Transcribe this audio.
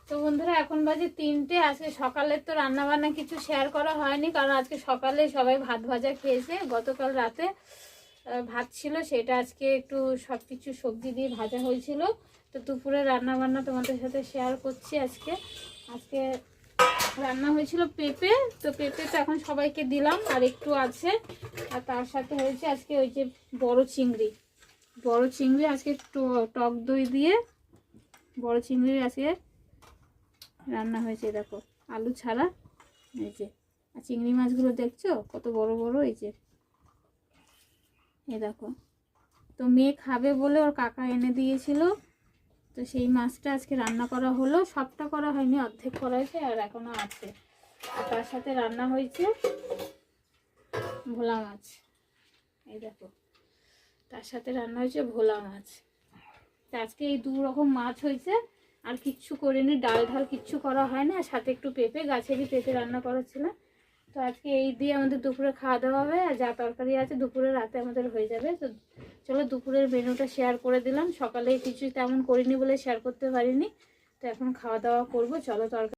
তো বন্ধুরা এখন বাজে 3টে। আজকে সকালে তো রান্না বান্না কিছু শেয়ার করা হয়নি, কারণ আজকে সকালে সবাই ভাত ভাজা খেয়েছে। গতকাল রাতে ভাত ছিল, সেটা আজকে একটু সব কিছু সবজি দিয়ে ভাজা হয়েছিল। তো দুপুরে রান্না বান্না তোমাদের সাথে শেয়ার করছি। আজকে রান্না হয়েছিল পেঁপে, তো পেঁপে তো এখন সবাইকে দিলাম, আর একটু আছে। আর তার সাথে হয়েছে আজকে ওই যে বড় চিংড়ি আজকে টক দই দিয়ে বড় চিংড়ি আজকে রান্না হয়েছে। দেখো আলু ছাড়া, এই যে। আর চিংড়ি মাছগুলো দেখছো কত বড় বড়, এই দেখো। তো মেয়ে খাবে বলে ওর কাকা এনে দিয়েছিল, তো সেই মাছটা আজকে রান্না করা হলো। সবটা করা হয়নি, অর্ধেক করা হয়েছে, আর এখনো আছে। আর তার সাথে রান্না হয়েছে ভোলা মাছ, এই দেখো। তার সাথে রান্না হয়েছে ভোলা মাছ। তো আজকে এই 2 রকম মাছ হয়েছে, আর কিচ্ছু করিনি, ডাল ঢাল কিচ্ছু করা হয় না। আর সাথে একটু পেঁপে, গাছেরই পেঁপে রান্না করা ছিল। তো আজকে এই দিয়ে আমাদের দুপুরে খাওয়া দাওয়া হবে, আর যা তরকারি আছে দুপুরে রাতে আমাদের হয়ে যাবে। তো চলো দুপুরের মেনুটা শেয়ার করে দিলাম। সকালে কিছু তেমন করিনি বলে শেয়ার করতে পারিনি, তো এখন খাওয়া দাওয়া করবো। চলো তরকারি